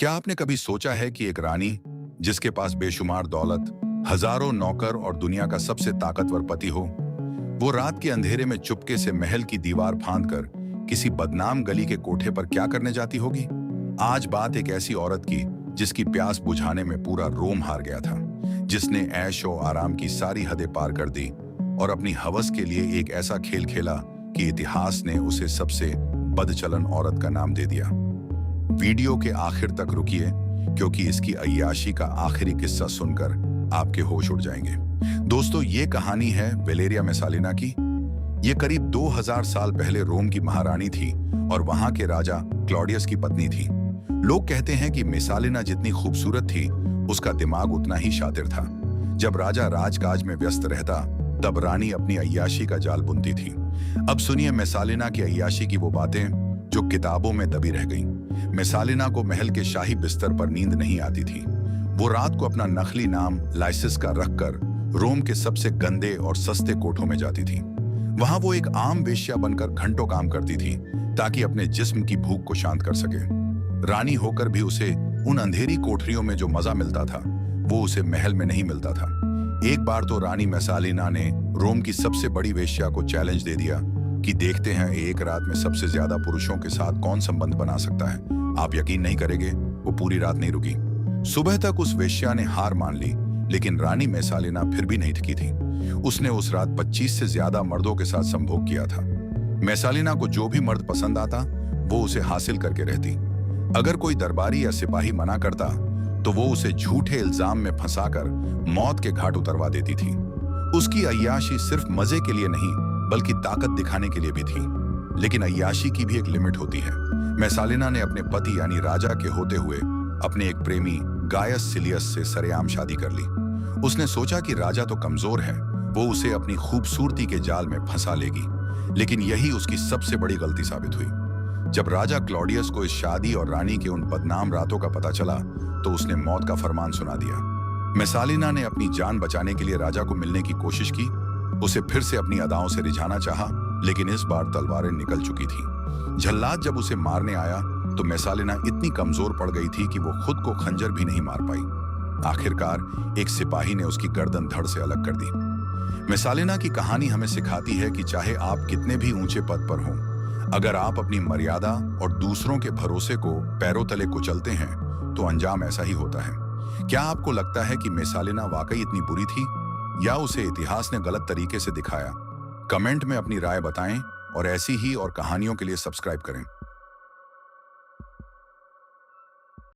क्या आपने कभी सोचा है कि एक रानी जिसके पास बेशुमार दौलत, हजारों नौकर और दुनिया का सबसे ताकतवर पति हो, वो रात के अंधेरे में चुपके से महल की दीवार फांदकर किसी बदनाम गली के कोठे पर क्या करने जाती होगी? आज बात एक ऐसी औरत की जिसकी प्यास बुझाने में पूरा रोम हार गया था, जिसने ऐश और आराम की सारी हदें पार कर दी और अपनी हवस के लिए एक ऐसा खेल खेला कि इतिहास ने उसे सबसे बदचलन औरत का नाम दे दिया। वीडियो के आखिर तक रुकिए, क्योंकि इसकी अय्याशी का आखिरी किस्सा सुनकर आपके होश उड़ जाएंगे। दोस्तों, ये कहानी है वेलेरिया मेसालिना की। ये करीब 2000 साल पहले रोम की महारानी थी और वहां के राजा क्लॉडियस की पत्नी थी। लोग कहते हैं कि मेसालिना जितनी खूबसूरत थी, उसका दिमाग उतना ही शातिर था। जब राजा राजकाज में व्यस्त रहता, तब रानी अपनी अय्याशी का जाल बुनती थी। अब सुनिए मेसालिना की अय्याशी की वो बातें जो किताबों में दबी रह गईं। मेसालिना को महल के शाही बिस्तर पर नींद नहीं आती थी। वो रात को अपना नकली नाम लाइसिस का रखकर रोम के सबसे गंदे और सस्ते कोठों में जाती थी। वहां वो एक आम वेश्या बनकर घंटों काम करती थी, ताकि अपने जिस्म की भूख को शांत कर सके। रानी होकर भी उसे उन अंधेरी कोठरियों में जो मजा मिलता था, वो उसे महल में नहीं मिलता था। एक बार तो रानी मेसालिना ने रोम की सबसे बड़ी वेश्या को चैलेंज दे दिया कि देखते हैं एक रात में सबसे ज्यादा पुरुषों के साथ कौन संबंध बना सकता है। आप यकीन नहीं करेंगे, वो पूरी रात नहीं रुकी। सुबह तक उस वेश्या ने हार मान ली, लेकिन रानी मेसालिना फिर भी नहीं थकी थी। उसने उस रात 25 से ज्यादा मर्दों के साथ संभोग किया था। मेसालिना को जो भी मर्द पसंद आता, वो उसे हासिल करके रहती। अगर कोई दरबारी या सिपाही मना करता, तो वो उसे झूठे इल्जाम में फंसाकर मौत के घाट उतरवा देती थी। उसकी अय्याशी सिर्फ मजे के लिए नहीं, बल्कि ताकत दिखाने के लिए भी थी। लेकिन अय्याशी की भी एक लिमिट होती है। मेसालिना ने अपने पति यानी राजा के होते हुए अपने एक प्रेमी गायस सिलियस से सरेआम शादी कर ली। उसने सोचा कि राजा तो कमजोर है, वो उसे अपनी खूबसूरती के जाल में फंसा लेगी। लेकिन यही उसकी सबसे बड़ी गलती साबित हुई। जब राजा क्लॉडियस को इस शादी और रानी के उन बदनाम रातों का पता चला, तो उसने मौत का फरमान सुना दिया। मेसालिना ने अपनी जान बचाने के लिए राजा को मिलने की कोशिश की। उसे फिर से अपनी अदाओं से रिझाना चाहा, लेकिन इस बार तलवारें निकल चुकी थी। जल्लाद जब उसे मारने आया, तो मेसालिना इतनी कमजोर पड़ गई थी कि वो खुद को खंजर भी नहीं मार पाई। आखिरकार एक सिपाही ने उसकी गर्दन धड़ से अलग कर दी। मेसालिना की कहानी हमें सिखाती है कि चाहे आप कितने भी ऊंचे पद पर हों, अगर आप अपनी मर्यादा और दूसरों के भरोसे को पैरों तले कुचलते हैं, तो अंजाम ऐसा ही होता है। क्या आपको लगता है कि मेसालिना वाकई इतनी बुरी थी, या उसे इतिहास ने गलत तरीके से दिखाया? कमेंट में अपनी राय बताएं और ऐसी ही और कहानियों के लिए सब्सक्राइब करें।